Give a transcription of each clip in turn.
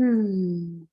Hmm.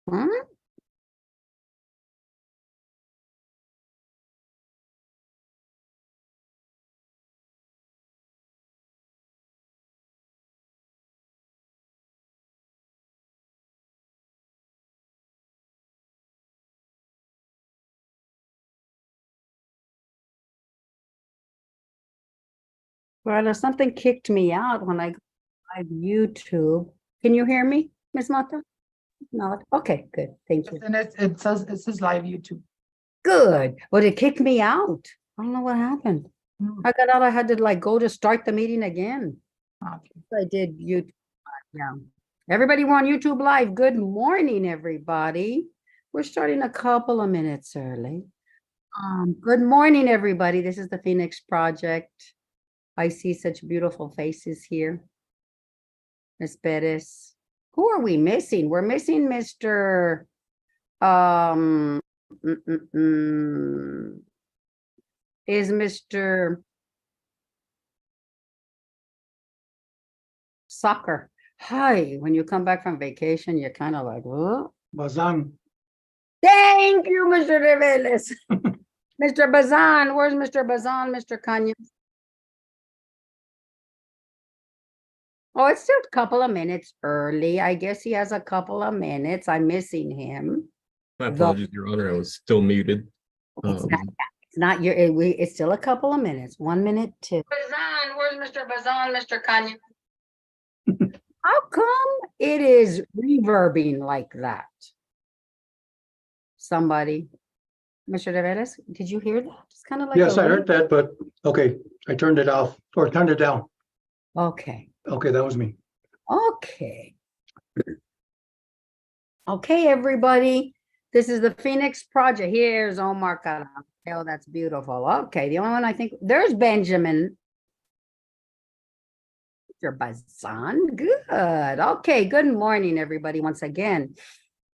Huh? Well, something kicked me out when I go live YouTube. Can you hear me, Miss Mata? No. Okay, good. Thank you. And it says live YouTube. Good. Well, it kicked me out. I don't know what happened. I got out. I had to like go to start the meeting again. Okay. I did YouTube. Yeah. Everybody, we're on YouTube Live. Good morning, everybody. We're starting a couple of minutes early. Good morning, everybody. This is the Phoenix Project. I see such beautiful faces here. Miss Perez. Who are we missing? We're missing Mr. Mm, mm, mm. Is Mr. Soccer. Hi, when you come back from vacation, you're kind of like, oh. Bazan. Thank you, Mr. Reveles. Mr. Bazan, where's Mr. Bazan, Mr. Kanya? Oh, it's still a couple of minutes early. I guess he has a couple of minutes. I'm missing him. My apologies, Your Honor. I was still muted. It's not your, it's still a couple of minutes. 1 minute, two. Bazan, where's Mr. Bazan, Mr. Kanya? How come it is reverbing like that? Somebody, Mr. Reveles, did you hear that? It's kind of like Yes, a I heard that, but okay, I turned it off or turned it down. Okay. Okay, that was me. Okay. Okay, everybody. This is the Phoenix Project. Here's Omar Carrasco. Oh, that's beautiful. Okay, the only one I think there's Benjamin. Mr. Bazan. Good. Okay, good morning, everybody. Once again,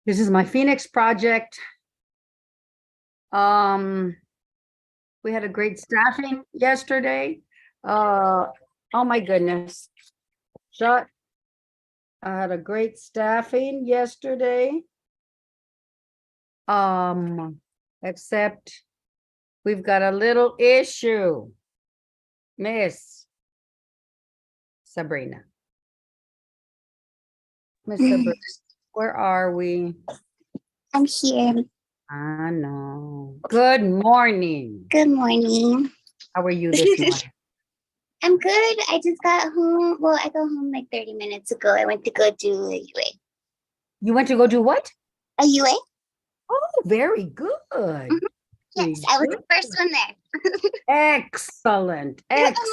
this is my Phoenix Project. We had a great staffing yesterday. Oh my goodness. I had a great staffing yesterday. Except we've got a little issue. Miss Sabrina. Miss Sabrina, where are we? I'm here. I know. Good morning. Good morning. How are you this morning? I'm good. I just got home. Well, I got home like 30 minutes ago. I went to go do a UA. You went to go do what? A UA? Oh, very good. Yes, I was the first one there. Excellent. Excellent.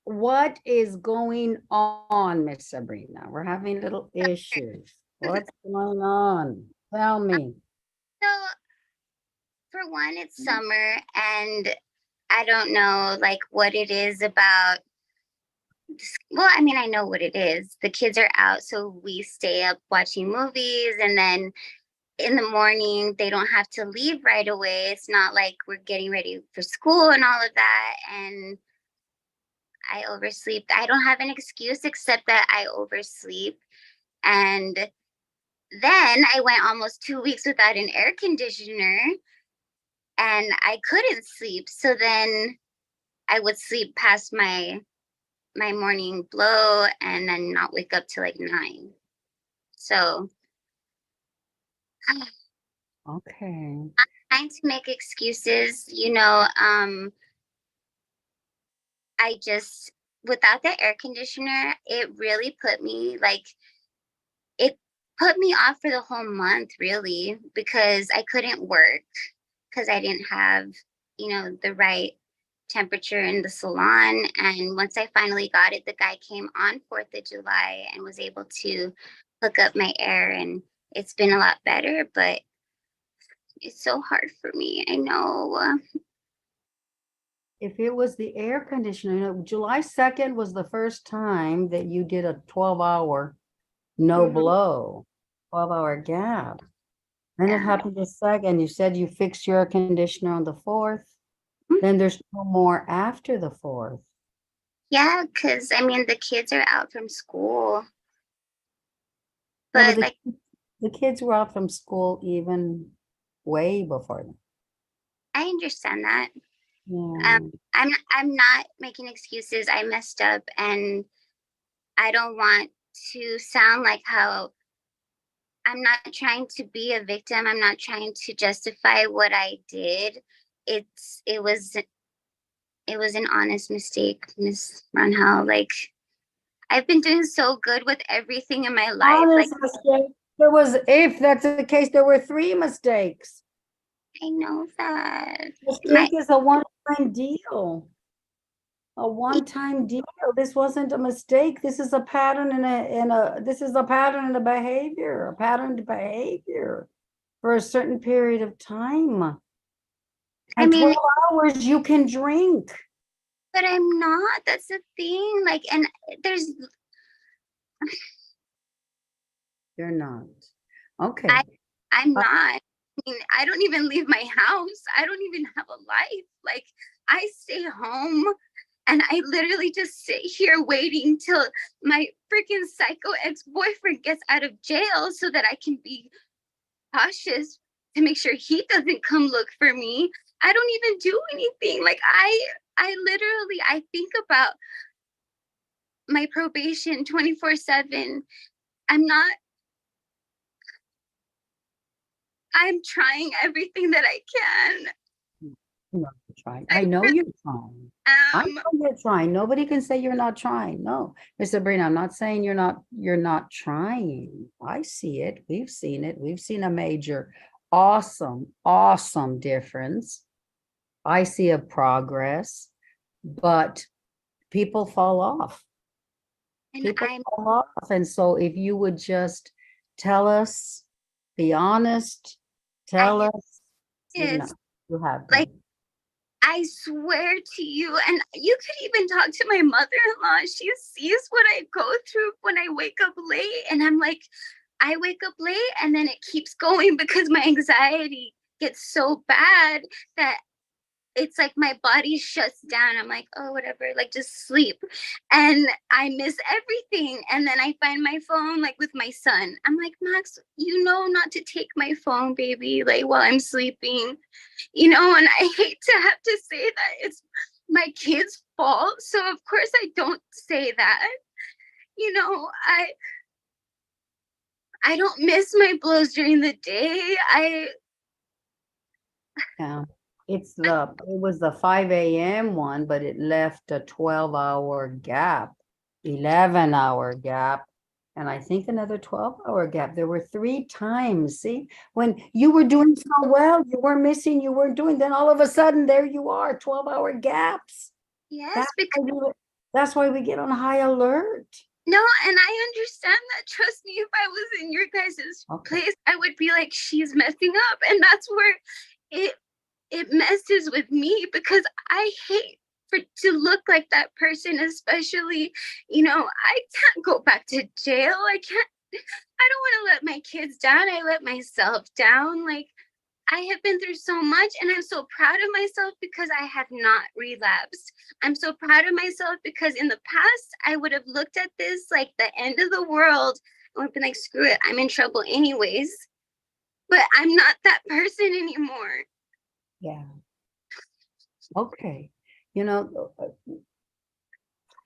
What is going on, Miss Sabrina? We're having little issues. What's going on? Tell me. So, for one, it's summer, and I don't know like what it is about. Well, I mean, I know what it is. The kids are out, so we stay up watching movies, and then in the morning they don't have to leave right away. It's not like we're getting ready for school and all of that. And I oversleep. I don't have an excuse except that I oversleep. And then I went almost 2 weeks without an air conditioner and I couldn't sleep. So then I would sleep past my morning blow and then not wake up till like 9. So okay. I'm trying to make excuses, you know. I just, without the air conditioner, it really put me like, put me off for the whole month, really, because I couldn't work because I didn't have, the right temperature in the salon. And once I finally got it, the guy came on 4th of July and was able to hook up my air, and it's been a lot better, but it's so hard for me. I know. If it was the air conditioner, July 2nd was the first time that you did a 12-hour no Mhm. blow, 12-hour gap. Then it Yeah. happened the second. You said you fixed your air conditioner on the 4th. Mhm. Then there's no more after the 4th. Yeah, because I mean, the kids are out from school. Yeah, But but the kids were out from school even way before that. I understand that. Yeah. I'm not making excuses. I messed up, and I don't want to sound like how I'm not trying to be a victim. I'm not trying to justify what I did. It's it was an honest mistake, Miss Rangel. Like, I've been doing so good with everything in my life. Like, Honest mistake. There was, if that's the case, there were 3 mistakes. I know that. Mistake is a one-time deal. A one-time deal. This wasn't a mistake. This is a pattern this is a pattern in a behavior, a patterned behavior for a certain period of time. I And mean, 12 hours you can drink. but I'm not. That's the thing. Like, and there's You're not. Okay. I'm not. I mean, I don't even leave my house. I don't even have a life. Like, I stay home and I literally just sit here waiting till my freaking psycho ex-boyfriend gets out of jail so that I can be cautious to make sure he doesn't come look for me. I don't even do anything. Like, I literally I think about my probation 24/7. I'm not I'm trying everything that I can. No, you're trying. I know you're trying. I Um, know you're trying. Nobody can say you're not trying. No, Miss Sabrina, I'm not saying you're not trying. I see it. We've seen it. We've seen a major, awesome difference. I see a progress, but people fall off. and People I'm fall off. And so if you would just tell us, be honest, tell I us, is you have like been. I swear to you, and you could even talk to my mother-in-law. She sees what I go through when I wake up late, and I'm like, I wake up late, and then it keeps going because my anxiety gets so bad that it's like my body shuts down. I'm like, oh, whatever, like just sleep. And I miss everything. And then I find my phone like with my son. I'm like, Max, you know not to take my phone, baby, like while I'm sleeping, and I hate to have to say that it's my kid's fault. So of course I don't say that. I don't miss my blows during the day. Yeah, it was the 5 a.m. one, but it left a 12-hour gap, 11-hour gap, and I think another 12-hour gap. There were 3 times. See, when you were doing so well, you were missing, you weren't doing, then all of a sudden there you are, 12-hour gaps. Yes, because That's why we get on high alert. no, and I understand that. Trust me, if I was in your guys' Okay. place, I would be like, she's messing up. And that's where it messes with me because I hate to look like that person, especially, I can't go back to jail. I don't want to let my kids down. I let myself down. Like, I have been through so much, and I'm so proud of myself because I have not relapsed. I'm so proud of myself because in the past, I would have looked at this like the end of the world and would have been like, screw it, I'm in trouble anyways. But I'm not that person anymore. Yeah. Okay. I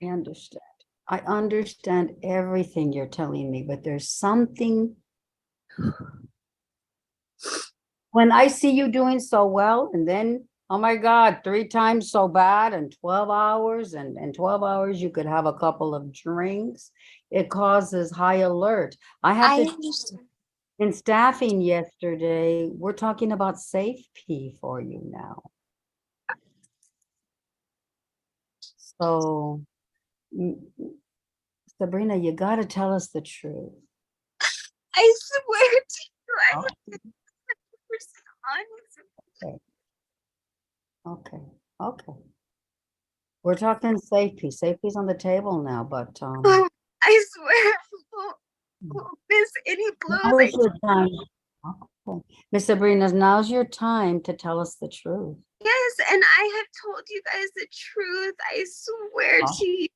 understand. I understand everything you're telling me, but there's something. When I see you doing so well, and then Oh my God, 3 times so bad in 12 hours, and in 12 hours you could have a couple of drinks. It causes high alert. I have I to, understand. in staffing yesterday, we're talking about safety for you now. So, Sabrina, you got to tell us the truth. I swear to you, I Oh, am 100% honest. okay, okay. We're talking safety. Safety's on the table now, but Oh, I swear, I won't miss any now blows. is your time. Okay. Miss Sabrina, now's your time to tell us the truth. Yes, and I have told you guys the truth. I swear Oh. to you.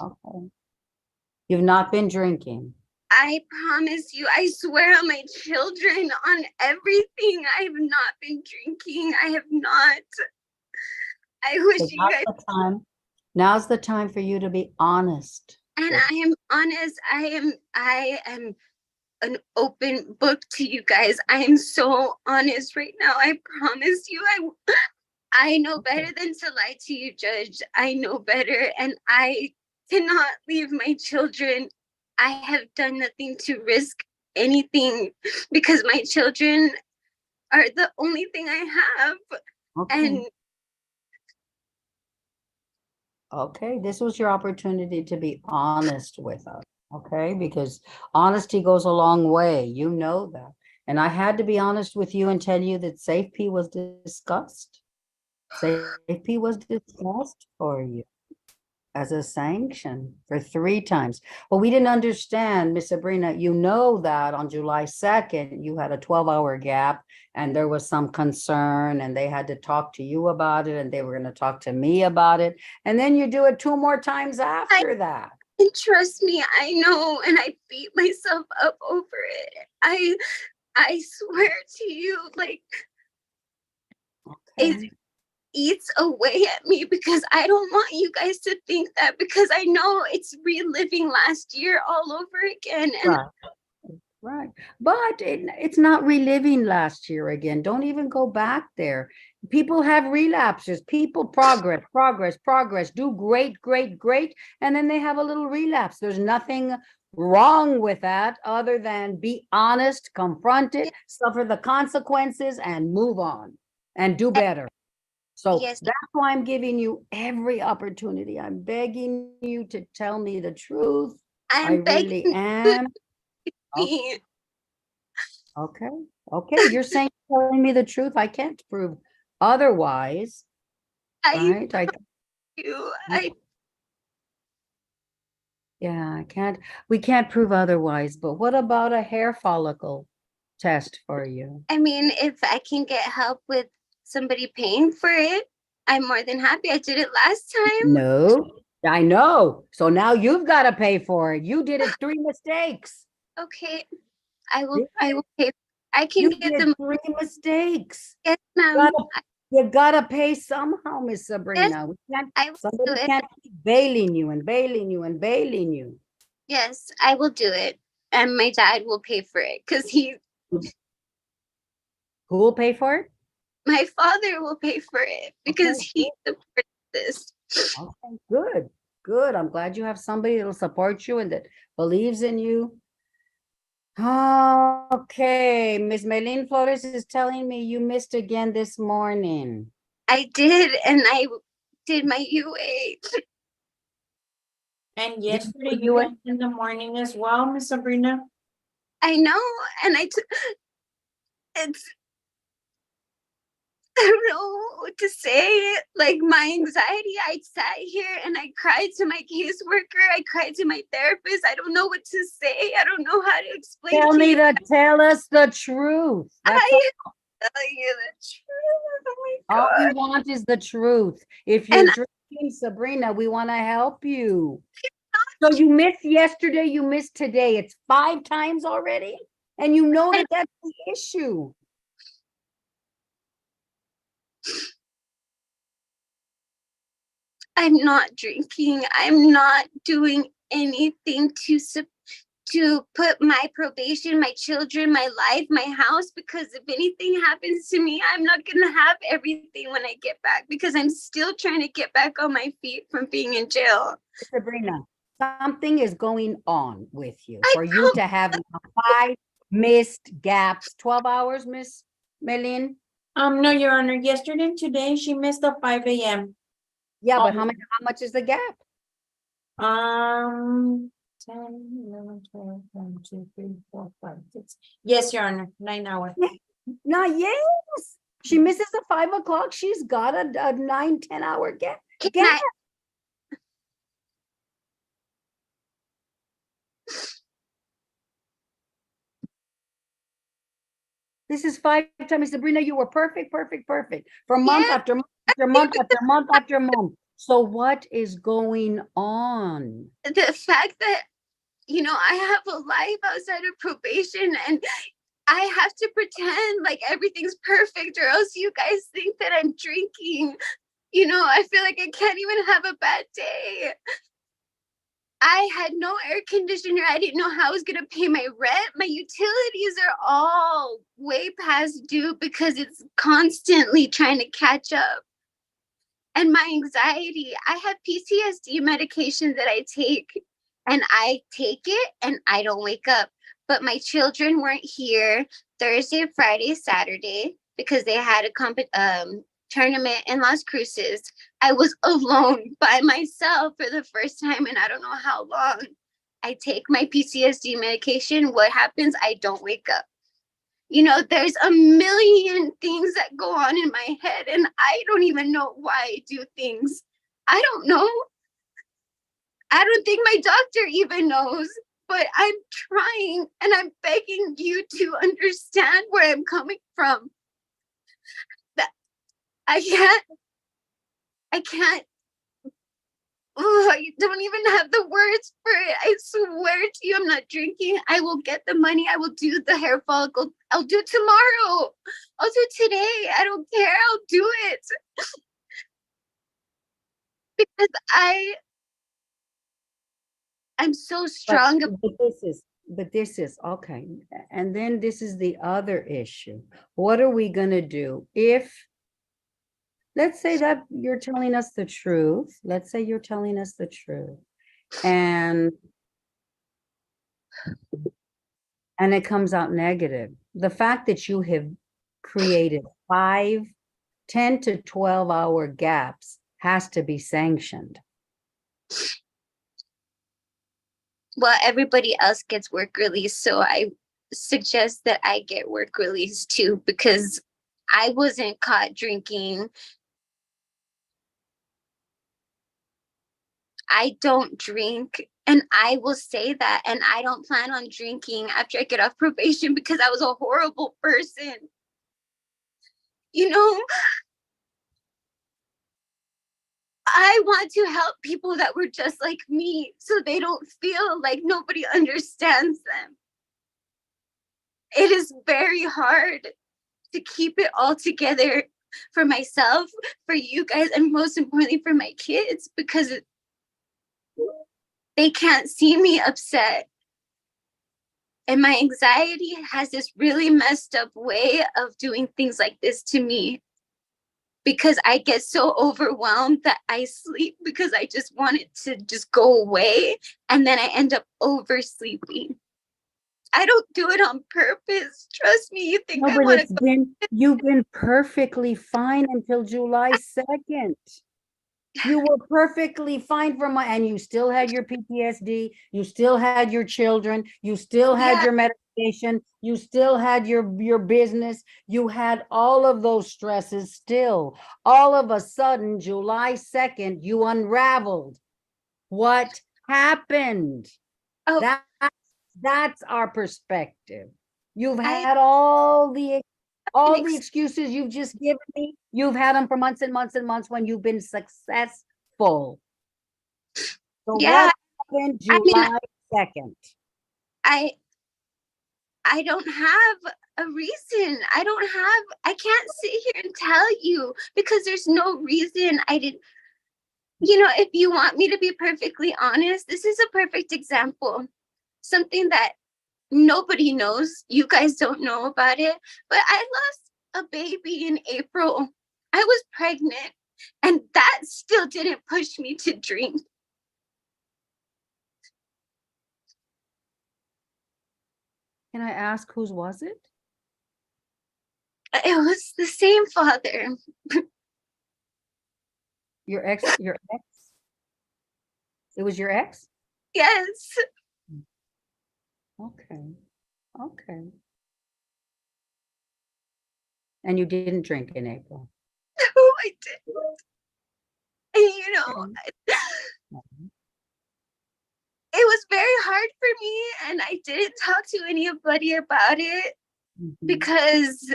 Okay. You've not been drinking. I promise you, I swear on my children, on everything. I have not been drinking. I have not. I wish So you guys, now's the time for you to be honest. and with- I am honest. I am an open book to you guys. I am so honest right now. I promise you, I know better than to lie to you, Judge. I know better, and I cannot leave my children. I have done nothing to risk anything because my children are the only thing I have. Okay. And Okay, this was your opportunity to be honest with us, okay? Because honesty goes a long way, you know that. And I had to be honest with you and tell you that safety was discussed. Safety was discussed for you as a sanction for 3 times. But we didn't understand, Miss Sabrina, you know that on July 2nd, you had a 12-hour gap and there was some concern and they had to talk to you about it and they were going to talk to me about it. And then you do it 2 more times after that. and trust me, I know, and I beat myself up over it. I swear to you, like it Okay. eats away at me because I don't want you guys to think that, because I know it's reliving last year all over again. And Right. Right. But it's not reliving last year again. Don't even go back there. People have relapses. People progress, do great, great, great. And then they have a little relapse. There's nothing wrong with that other than be honest, confront it, suffer the consequences, and move on and do better. So yes, that's why I'm giving you every opportunity. I'm begging you to tell me the truth. I I'm begging really you am. me. Okay, okay, you're saying, telling me the truth. I can't prove otherwise, I right? do. Yeah, we can't prove otherwise, but what about a hair follicle test for you? I mean, if I can get help with somebody paying for it, I'm more than happy. I did it last time. No, I know. So now you've got to pay for it. You did it 3 mistakes. Okay, I will pay. I can You get did them. 3 mistakes. Yes, You ma'am. gotta, you gotta pay somehow, Miss Yes, Sabrina. I will do Somebody it. can't keep bailing you and bailing you and bailing you. Yes, I will do it. And my dad will pay for it because Who will pay for it? my father will pay for it because Okay, he supports this. okay, good, good. I'm glad you have somebody that'll support you and that believes in you. Okay, Miss Melin Flores is telling me you missed again this morning. I did, and I did my UA. And Did yesterday you you went in the morning as well, Miss Sabrina? I know, and it's I don't know what to say. Like my anxiety, I sat here and I cried to my caseworker. I cried to my therapist. I don't know what to say. I don't know how to explain Tell to me you. tell us the truth. That's I tell you the truth. Oh my all we god! want is the truth. If you're And drinking, Sabrina, we want to help you. So you missed yesterday, you missed today. It's 5 times already, and you know that that's the issue. I'm not drinking. I'm not doing anything to to put my probation, my children, my life, my house, because if anything happens to me, I'm not going to have everything when I get back because I'm still trying to get back on my feet from being in jail. Sabrina, something is going on with you I for you to have now 5 missed gaps, 12 hours, Miss Melin? No, Your Honor, yesterday and today she missed the 5 a.m. Yeah, but Oh. how much is the gap? 10, 11, 12, 1, 2, 3, 4, 5, 6. Yes, Your Honor, 9 hours. Not yes. She misses the 5 o'clock. She's got a 9-10 hour gap. Can Gap. I- This is 5 times. Sabrina, you were perfect for month Yeah. after month after month after month after month. So what is going on? the fact that, I have a life outside of probation and I have to pretend like everything's perfect or else you guys think that I'm drinking. I feel like I can't even have a bad day. I had no air conditioner. I didn't know how I was going to pay my rent. My utilities are all way past due because it's constantly trying to catch up. And my anxiety, I have PTSD medication that I take, and I take it and I don't wake up. But my children weren't here Thursday, Friday, Saturday because they had a tournament in Las Cruces. I was alone by myself for the first time in I don't know how long. I take my PTSD medication. What happens? I don't wake up. There's a million things that go on in my head, and I don't even know why I do things. I don't know. I don't think my doctor even knows, but I'm trying and I'm begging you to understand where I'm coming from. That I can't. Oh, I don't even have the words for it. I swear to you, I'm not drinking. I will get the money. I will do the hair follicle. I'll do it tomorrow. I'll do it today. I don't care. I'll do it. Because I'm so strong. But this is okay. And then this is the other issue. What are we gonna do if, let's say that you're telling us the truth. Let's say you're telling us the truth. And it comes out negative. The fact that you have created 10 to 12 hour gaps has to be sanctioned. Well, everybody else gets work release, so I suggest that I get work release too, because I wasn't caught drinking. I don't drink, and I will say that, and I don't plan on drinking after I get off probation because I was a horrible person. I want to help people that were just like me so they don't feel like nobody understands them. It is very hard to keep it all together for myself, for you guys, and most importantly for my kids because they can't see me upset. And my anxiety has this really messed up way of doing things like this to me because I get so overwhelmed that I sleep because I just want it to just go away. And then I end up oversleeping. I don't do it on purpose. Trust me, you think No, I but want to you've been perfectly fine until July 2nd. You were perfectly fine and you still had your PTSD, you still had your children, you still had your medication, you still had your business, you had all of those stresses still. All of a sudden, July 2nd, you unraveled. What happened? Oh, That's our perspective. You've I had all the ex- excuses you've just given me. You've had them for months and months and months when you've been successful. So yeah, what happened I mean, July 2nd? I don't have a reason. I can't sit here and tell you because there's no reason I didn't. If you want me to be perfectly honest, this is a perfect example. something that nobody knows. You guys don't know about it, but I lost a baby in April. I was pregnant, and that still didn't push me to drink. Can I ask whose was it? It was the same father. Your ex? It was your ex? Yes. Okay. Okay. And you didn't drink in April? Oh, I did. And you know, Mhm. it was very hard for me, and I didn't talk to anybody about it Mhm. because,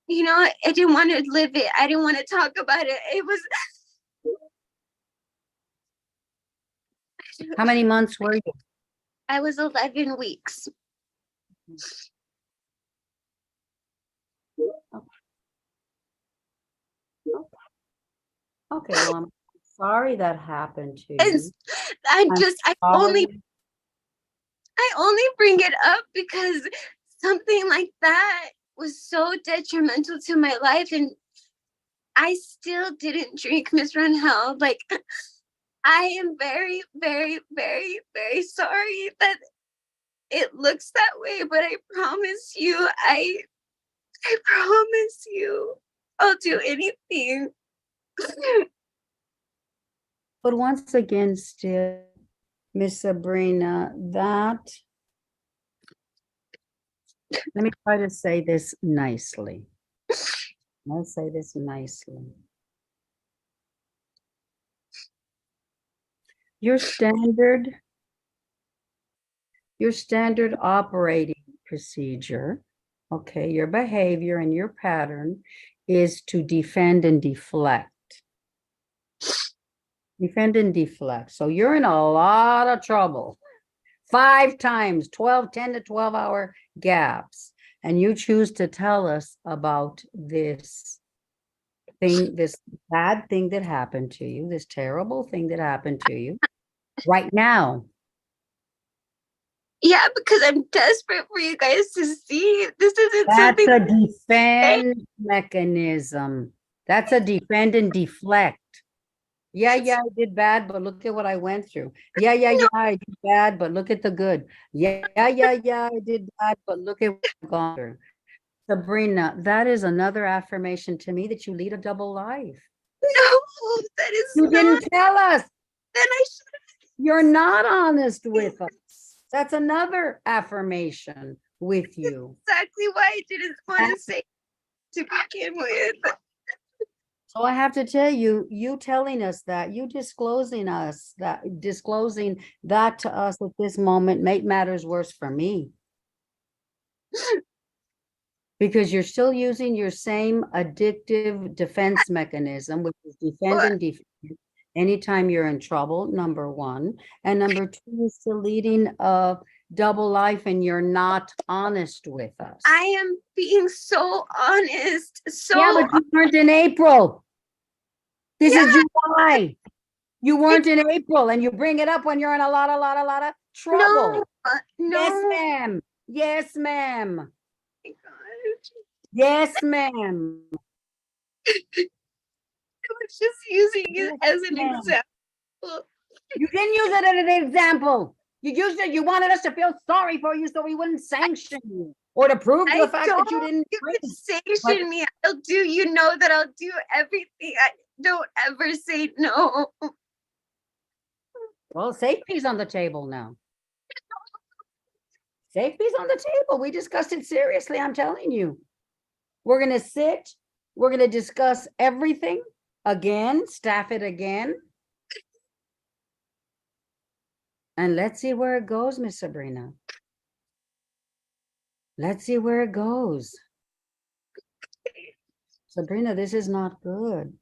you know, I didn't want to live it. I didn't want to talk about it. It was. How many months were you? I was 11 weeks. Okay, well, I'm sorry that happened to And you. I I'm just, sorry. I only bring it up because something like that was so detrimental to my life, and I still didn't drink, Miss Rangel. Like, I am very, very, very, very sorry that it looks that way, but I promise you, I promise you, I'll do anything. But once again, still, Miss Sabrina, that, let me try to say this nicely. Let's say this nicely. Your standard operating procedure, okay, your behavior and your pattern is to defend and deflect. Defend and deflect. So you're in a lot of trouble. 5 times, 10 to 12 hour gaps. And you choose to tell us about this thing, this bad thing that happened to you, this terrible thing that happened to you right now. Yeah, because I'm desperate for you guys to see. This isn't That's something. a defend mechanism. That's a defend and deflect. Yeah, I did bad, but look at what I went through. Yeah, I did bad, but look at the good. Yeah, I did bad, but look at what I've gone through. Sabrina, that is another affirmation to me that you lead a double life. No, that is You not. didn't tell us. Then I should. You're not honest with us. That's another affirmation with you. Exactly why I didn't want to say to begin with. So I have to tell you, you telling us that, you disclosing that to us at this moment made matters worse for me. Because you're still using your same addictive defense mechanism, which is defend and defend anytime you're in trouble, number one. And number two is still leading a double life and you're not honest with us. I am being so honest. So Yeah, but you weren't in April. This is July. You weren't in April and you bring it up when you're in a lot of trouble. no. Yes, ma'am. Yes, ma'am. Oh my God. Yes, ma'am. I was just using it as an ma'am. example. You didn't use it as an example. You used it, you wanted us to feel sorry for you so we wouldn't sanction you or to prove I the fact that you don't. didn't You drink. can sanction me. I'll do. You know that I'll do everything. I don't ever say no. Well, safety's on the table now. Safety's on the table. We discussed it seriously, I'm telling you. We're gonna sit, we're gonna discuss everything again, staff it again. And let's see where it goes, Miss Sabrina. Let's see where it goes. Sabrina, this is not good.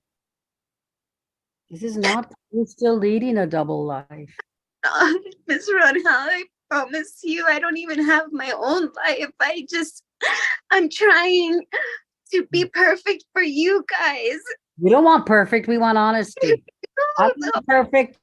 This is not, you're still leading a double life. Miss Rangel, I promise you, I don't even have my own life. I'm trying to be perfect for you guys. We don't want perfect, we want honesty. I want perfect.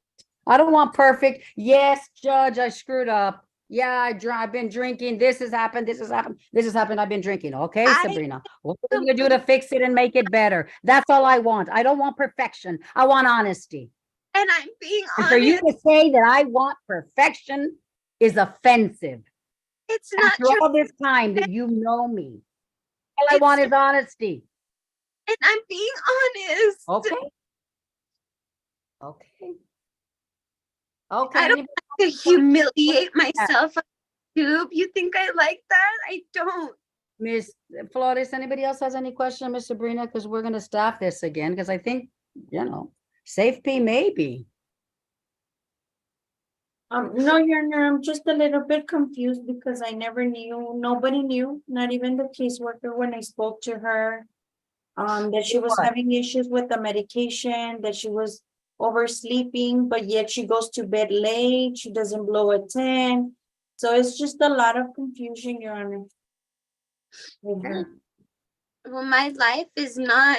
I don't want perfect. Yes, judge, I screwed up. Yeah, I've been drinking. This has happened. This has happened. This has happened. I've been drinking. Okay, I Sabrina. What are you gonna do to fix it and make it better? That's all I want. I don't want perfection. I want honesty. And I'm being And for you honest. to say that I want perfection is offensive. It's not After true. all this time that you know me, all I It's- want is honesty. And I'm being honest. Okay. Okay. Okay. I don't anybody- to humiliate myself on YouTube. You think I like that? I don't. Miss Flores, anybody else has any question, Miss Sabrina? Because we're gonna stop this again, because I think, safe P maybe. No, Your Honor, I'm just a little bit confused because I never knew, nobody knew, not even the caseworker when I spoke to her. That she was What? having issues with the medication, that she was oversleeping, but yet she goes to bed late, she doesn't blow a 10. So it's just a lot of confusion, Your Honor. with her. Well, my life is not.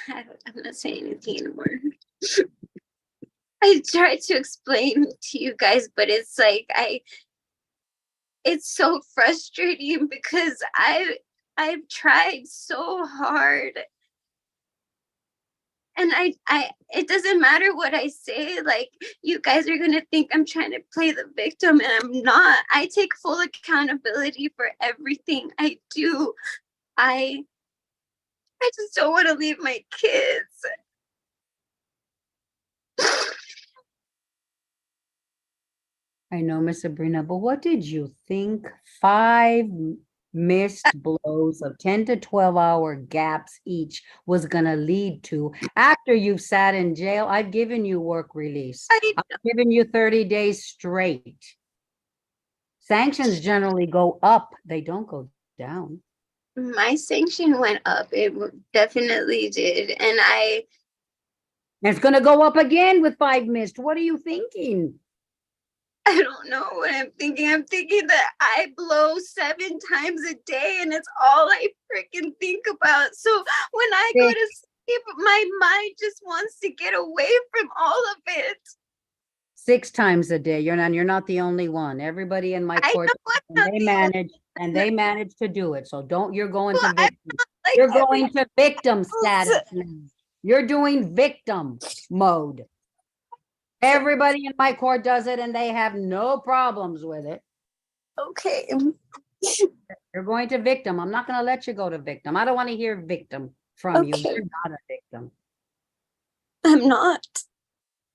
I'm not saying anything anymore. I tried to explain to you guys, but it's like it's so frustrating because I've tried so hard. And it doesn't matter what I say, like you guys are gonna think I'm trying to play the victim, and I'm not. I take full accountability for everything I do. I just don't want to leave my kids. I know, Miss Sabrina, but what did you think 5 missed blows of 10 to 12-hour gaps each was gonna lead to after you've sat in jail? I've given you work release. I've given you 30 days straight. Sanctions generally go up, they don't go down. My sanction went up. It definitely did. And It's gonna go up again with 5 missed. What are you thinking? I don't know what I'm thinking. I'm thinking that I blow 7 times a day and it's all I freaking think about. So when I go to sleep, my mind just wants to get away from all of it. 6 times a day. You're not the only one. Everybody in my I court, know I'm not they manage to do it. So you're going to Well, I'm victim. like You're going to victim else. status now. You're doing victim mode. Everybody in my court does it and they have no problems with it. Okay. You're going to victim. I'm not going to let you go to victim. I don't want to hear victim from you. Okay. You're not a victim. I'm not.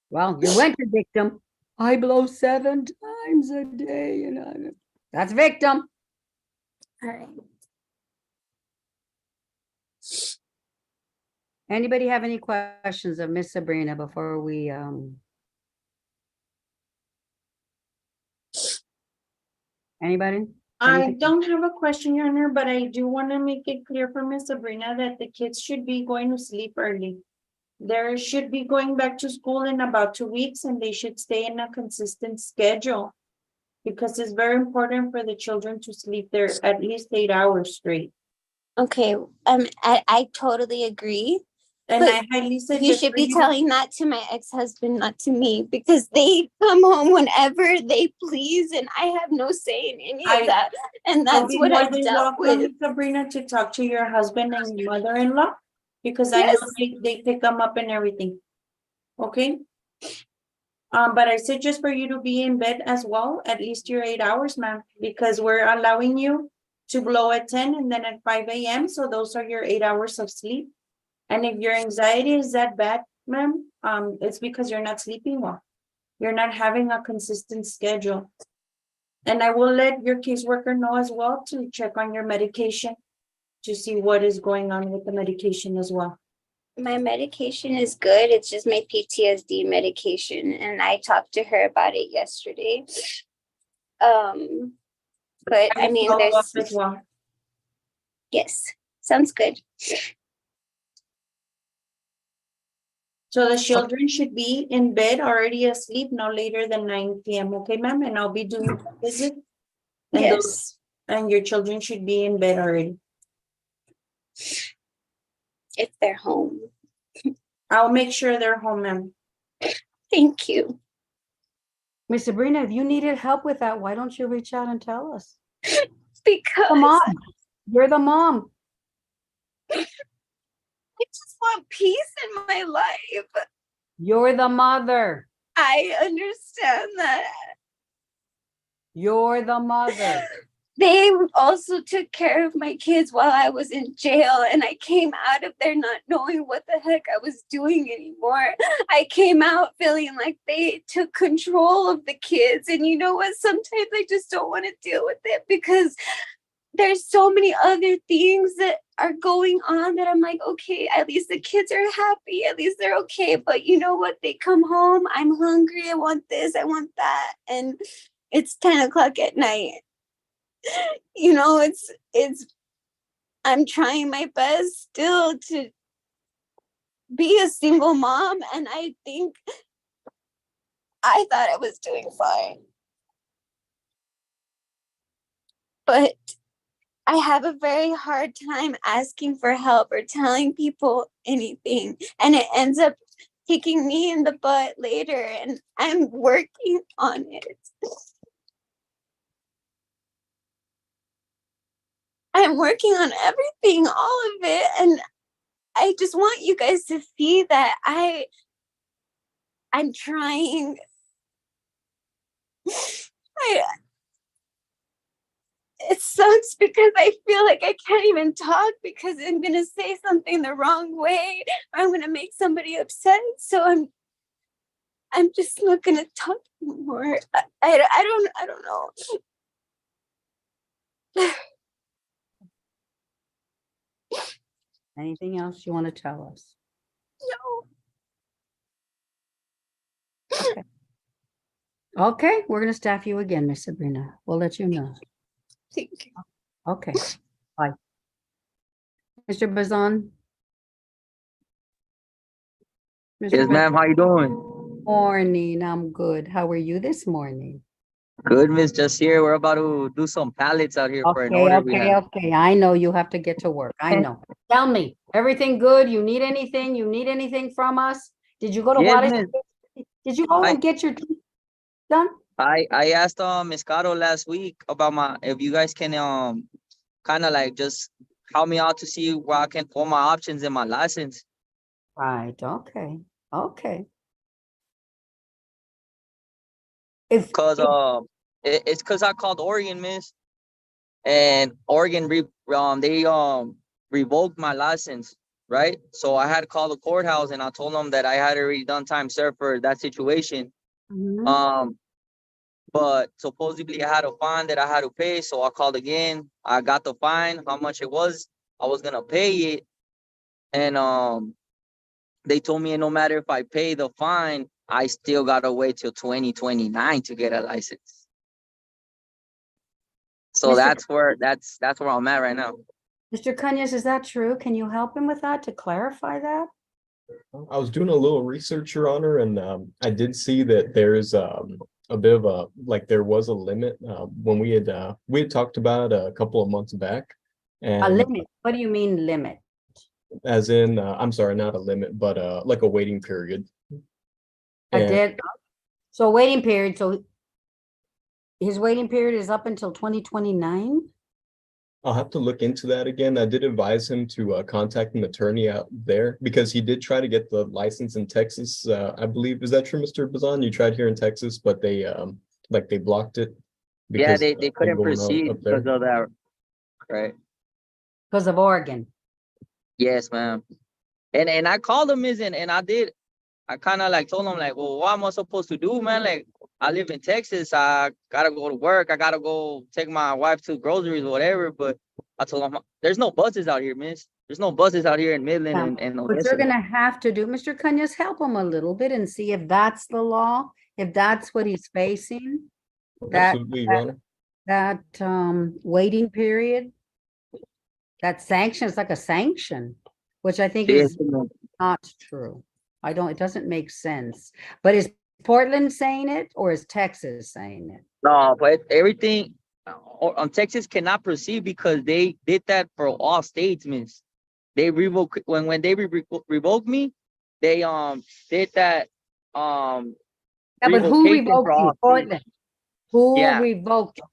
Well, you went to victim. I blow 7 times a day, that's victim. All right. Anybody have any questions of Miss Sabrina before we anybody? I Anything? don't have a question, Your Honor, but I do want to make it clear for Miss Sabrina that the kids should be going to sleep early. They should be going back to school in about 2 weeks and they should stay in a consistent schedule. Because it's very important for the children to sleep there at least 8 hours straight. Okay. I totally agree. And But I highly suggest. You should for be you- telling that to my ex-husband, not to me, because they come home whenever they please, and I have no say in any of that. And I'll that's be what more I've than dealt welcome, with. Sabrina, to talk to your husband and your mother-in-law, because I know Yes. they pick them up and everything. Okay? But I suggest for you to be in bed as well, at least your 8 hours, ma'am, because we're allowing you to blow at 10 and then at 5 a.m. So those are your 8 hours of sleep. And if your anxiety is that bad, ma'am, it's because you're not sleeping well. You're not having a consistent schedule. And I will let your caseworker know as well to check on your medication to see what is going on with the medication as well. My medication is good. It's just my PTSD medication, and I talked to her about it yesterday. But I mean, Follow up there's as well. yes, sounds good. So the children should be in bed already asleep no later than 9 p.m. Okay, ma'am, and I'll be doing a visit. And Yes. and your children should be in bed already. If they're home. I'll make sure they're home, ma'am. Thank you. Miss Sabrina, if you needed help with that, why don't you reach out and tell us? The Because mom, you're the mom. I just want peace in my life. You're the mother. I understand that. You're the mother. They also took care of my kids while I was in jail, and I came out of there not knowing what the heck I was doing anymore. I came out feeling like they took control of the kids, and you know what? Sometimes I just don't want to deal with it because there's so many other things that are going on that I'm like, okay, at least the kids are happy, at least they're okay. But you know what? They come home, I'm hungry, I want this, I want that, and it's 10 o'clock at night. You know, it's I'm trying my best still to be a single mom, and I think I thought I was doing fine. But I have a very hard time asking for help or telling people anything, and it ends up kicking me in the butt later, and I'm working on it. I'm working on everything, all of it, and I just want you guys to see that I'm trying. It sucks because I feel like I can't even talk because I'm gonna say something the wrong way, or I'm gonna make somebody upset. So I'm just not gonna talk anymore. I don't know. Anything else you want to tell us? No. Okay, we're gonna staff you again, Miss Sabrina. We'll let you know. Thank you. Okay, bye. Mr. Bazan? Yes, Mr. ma'am. How you doing? Morning, I'm good. How are you this morning? Good, miss. Just here. We're about to do some pallets out here for an Okay, order we okay, have. okay. I know you have to get to work. I know. Tell me, everything good? You need anything? You need anything from us? Did you go to Yes, Juarez? miss. Did you go I and get your teeth done? I asked Miss Caro last week about if you guys can kind of like just help me out to see where I can pull my options in my license. Right, okay, okay. If, Cause it's cause I called Oregon, miss, and Oregon they revoked my license, right? So I had to call the courthouse and I told them that I had already done time served for that situation. Mhm. But supposedly I had a fine that I had to pay. So I called again. I got the fine, how much it was. I was gonna pay it. And they told me no matter if I pay the fine, I still gotta wait till 2029 to get a license. So Mr. that's where I'm at right now. Mr. Cunyas, is that true? Can you help him with that to clarify that? I was doing a little research, Your Honor, and I did see that there's a bit of a, like there was a limit when we had talked about a couple of months back. A And limit? What do you mean limit? as in, I'm sorry, not a limit, but like a waiting period. A And dead, so waiting period, so his waiting period is up until 2029? I'll have to look into that again. I did advise him to contact an attorney out there because he did try to get the license in Texas. I believe, is that true, Mr. Bazan? You tried here in Texas, but they blocked it Yeah, because they of couldn't going proceed up there. because of that. Right. Because of Oregon. Yes, ma'am. And I called them and I kind of like told them like, well, what am I supposed to do, man? Like, I live in Texas. I gotta go to work. I gotta go take my wife to groceries or whatever. But I told them there's no buses out here, miss. There's no buses out here in Midland Yeah. and What Odessa. you're gonna have to do, Mr. Cunyas, help him a little bit and see if that's the law, if that's what he's facing. That, Absolutely, Your Honor. that waiting period, that sanction is like a sanction, which I think Yes, is ma'am. not true. It doesn't make sense. But is Portland saying it or is Texas saying it? No, but everything on Texas cannot proceed because they did that for all states, miss. They revoke when they revoked me. they did that Yeah, but who revocation revoked for you? all states. Portland. Who Yeah. revoked you?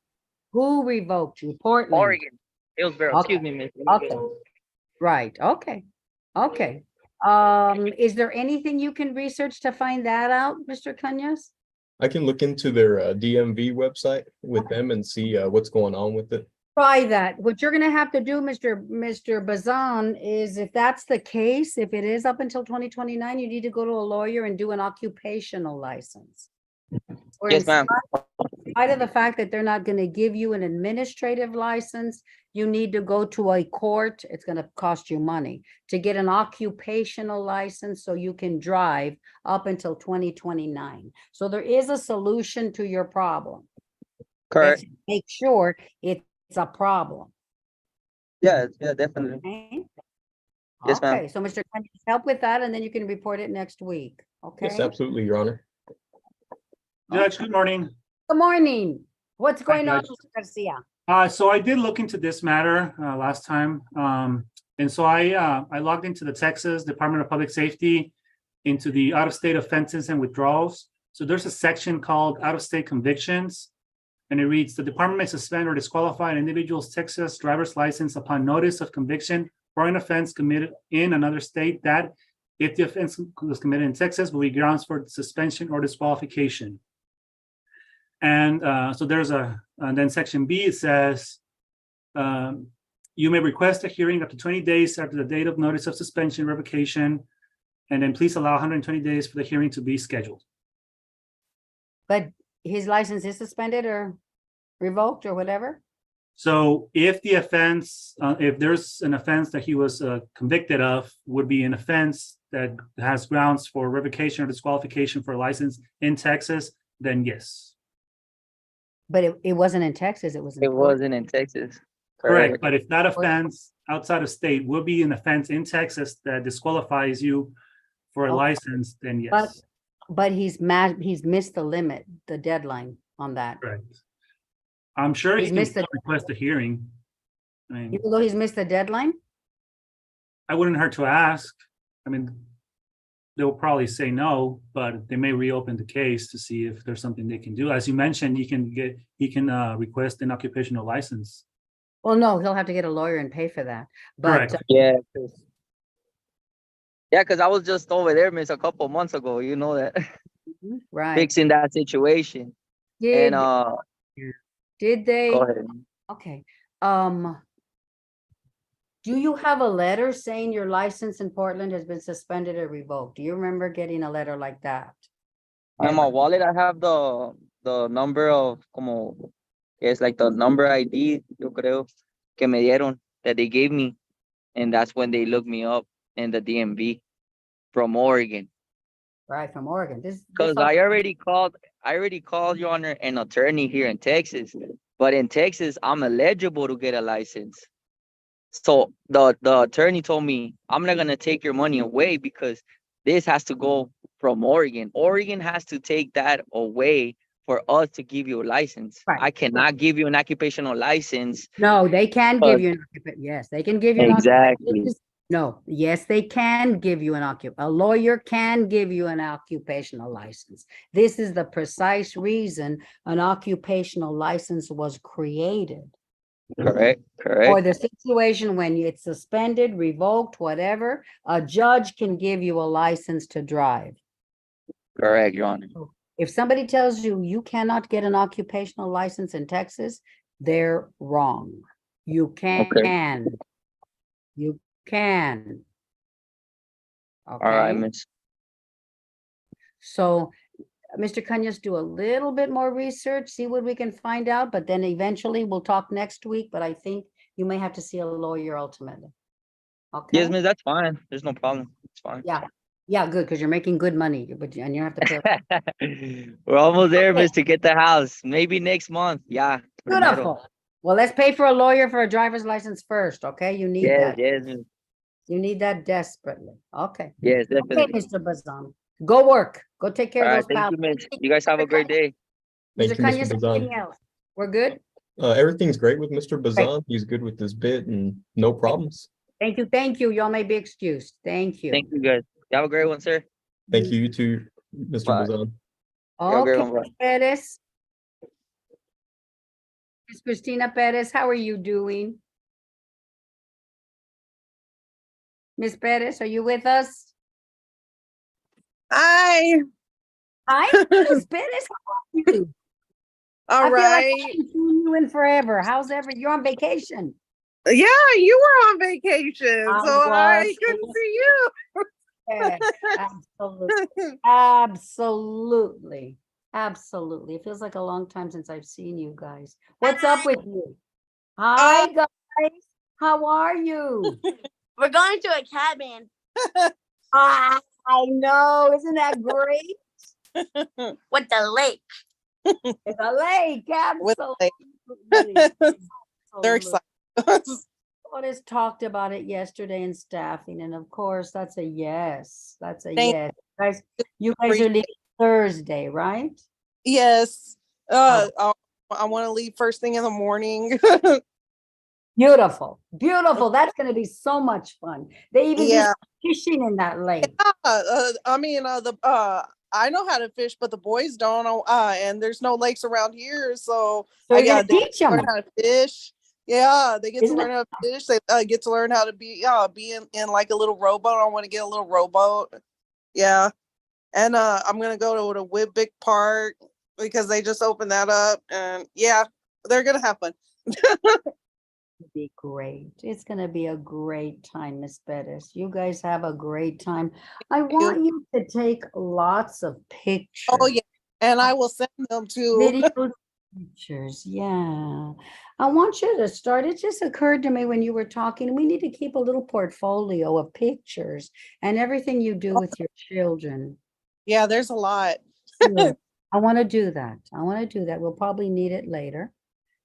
Who revoked you? Portland. Oregon, Hillsborough. Okay. Excuse me, Miss. Okay. Right, okay, okay. Is there anything you can research to find that out, Mr. Kanyas? I can look into their DMV website with them and see what's going on with it. Try that. What you're gonna have to do, Mr. Bazan, is if that's the case, if it is up until 2029, you need to go to a lawyer and do an occupational license. Or Yes, ma'am. in spite of the fact that they're not gonna give you an administrative license, you need to go to a court. It's gonna cost you money to get an occupational license so you can drive up until 2029. So there is a solution to your problem. Correct. Let's make sure it's a problem. Yeah, definitely. Okay? Yes, ma'am. Okay, so Mr. Kanyas, help with that and then you can report it next week, okay? Yes, absolutely, Your Honor. Judge, good morning. Good morning. What's Hi, going on, Judge. Mr. Garcia? So I did look into this matter last time. And so I logged into the Texas Department of Public Safety into the out-of-state offenses and withdrawals. So there's a section called out-of-state convictions. And it reads, the department may suspend or disqualify an individual's Texas driver's license upon notice of conviction for an offense committed in another state that, if the offense was committed in Texas, will be grounds for suspension or disqualification. And so there's and then section B, it says, you may request a hearing up to 20 days after the date of notice of suspension, revocation, and then please allow 120 days for the hearing to be scheduled. But his license is suspended or revoked or whatever? So if the offense, if there's an offense that he was convicted of, would be an offense that has grounds for revocation or disqualification for a license in Texas, then yes. But it wasn't in Texas, it was in It Florida. wasn't in Texas. Correct, but if that offense outside of state will be an offense in Texas that disqualifies you for a Okay. license, then yes. But he's missed the limit, the deadline on that. Correct. I'm sure He's he can missed still it. request a hearing. I mean, Even though he's missed the deadline? I wouldn't hurt to ask. I mean, they'll probably say no, but they may reopen the case to see if there's something they can do. As you mentioned, he can request an occupational license. Well, no, he'll have to get a lawyer and pay for that. But Correct. Yeah. Yeah, because I was just over there, miss, a couple months ago. You know that. right. Fixing that situation. Did And did they? go ahead. Okay. Do you have a letter saying your license in Portland has been suspended or revoked? Do you remember getting a letter like that? In my wallet, I have the number of como it's like the number ID, yo creo, que me dieron that they gave me, and that's when they looked me up in the DMV from Oregon. Right, from Oregon. This Because I already called, Your Honor, an attorney here in Texas, but in Texas, I'm eligible to get a license. So the attorney told me, I'm not gonna take your money away because this has to go from Oregon. Oregon has to take that away for us to give you a license. Right. I cannot give you an occupational license. No, they can give you yes, they can give you an Exactly. No, yes, they can give you a lawyer can give you an occupational license. This is the precise reason an occupational license was created. Correct. Or the situation when it's suspended, revoked, whatever, a judge can give you a license to drive. Correct, Your Honor. If somebody tells you you cannot get an occupational license in Texas, they're wrong. You can. You can. All right, Okay, miss. so Mr. Kanyas, do a little bit more research, see what we can find out, but then eventually we'll talk next week, but I think you may have to see a lawyer ultimately. Okay? Yes, miss, that's fine. There's no problem. It's fine. Yeah, good, because you're making good money, but and you have to pay. We're almost there, Okay. miss, to get the house. Maybe next month. Yeah. primero. Beautiful. Well, let's pay for a lawyer for a driver's license first, okay? You need Yes, that. yes, miss. You need that desperately. Okay. Yes, Okay, definitely. Mr. Bazan. Go work. Go take care All of right, those thank pals. you, miss. You guys have a great day. Thank Mr. you, Mr. Kanyas, Bazan. anything else? We're good? Everything's great with Mr. Bazan. He's good with this bit and no problems. Thank you. Thank you. Y'all may be excused. Thank you. Thank you, guys. You have a great one, sir. Thank you, you too, Mr. Bye. Bazan. You're Okay, welcome. Ms. Perez. Ms. Christina Perez, how are you doing? Ms. Perez, are you with us? Hi, Hi, Ms. Perez, how are you? I all feel like I right. haven't seen you in forever. How's you're on vacation? Yeah, you were on vacation, I so I was. couldn't see you. Yes, absolutely. Absolutely. Absolutely. It feels like a long time since I've seen you guys. What's up with you? Hi, guys. How are you? We're going to a cabin Ah, I know. Isn't that great? with the lake. It's a lake. With Absolutely. They're Absolutely. excited. Otis talked about it yesterday in staffing, and of course, that's a yes. That's a Thank yes. You guys are leaving Thursday, right? Yes. Oh. I want to leave first thing in the morning. Beautiful. Beautiful. That's going to be so much fun. They even do Yeah. fishing in that lake. I mean, I know how to fish, but the boys don't. And there's no lakes around here, so So you're yeah, going to teach them. learn how to fish. Yeah, they get Isn't to learn how to fish. They get to learn how to be in like a little rowboat. I want to get a little rowboat. Yeah. And I'm gonna go to the Whitbick Park because they just opened that up. And yeah, they're gonna have fun. Be great. It's going to be a great time, Miss Bettis. You guys have a great time. I want you to take lots of pictures. Oh yeah. And I will send them to Video pictures. Yeah. I want you to start. It just occurred to me when you were talking, we need to keep a little portfolio of pictures and everything you do with your children. yeah, there's a lot. Yeah, I want to do that. I want to do that. We'll probably need it later.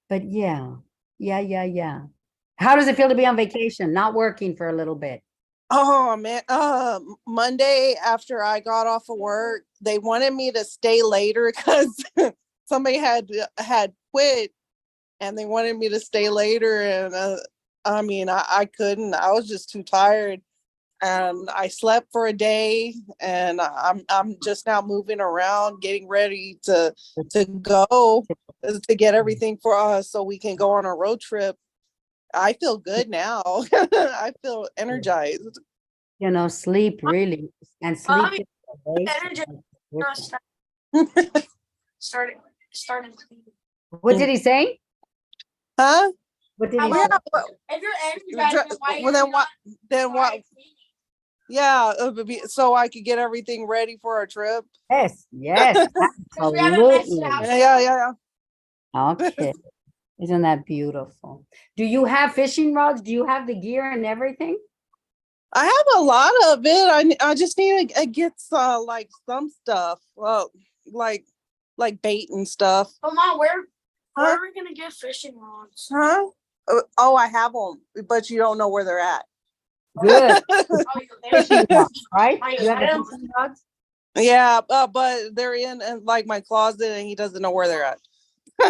But yeah. How does it feel to be on vacation, not working for a little bit? Oh man, Monday after I got off of work, they wanted me to stay later because somebody had quit, and they wanted me to stay later. And I mean, I couldn't. I was just too tired, and I slept for a day. And I'm just now moving around, getting ready to go to get everything for us so we can go on a road trip. I feel good now. I feel energized. You know, sleep really, and sleep. Mommy, is a way energy. to- Starting. What did he say? Huh? What did he Yeah, say? if you're energized, Well, then what? Yeah, so I could get everything ready for our trip. Yes, absolutely. Yeah. Okay. Isn't that beautiful? Do you have fishing rods? Do you have the gear and everything? I have a lot of it. I just need to get like some stuff, like bait and stuff. But Mom, where Huh? are we gonna get fishing rods? Huh? Oh, I have them, but you don't know where they're at. Good. There's Fishing rods, right? Oh, You have yeah. the fishing rods? Yeah, but they're in like my closet, and he doesn't know where they're at.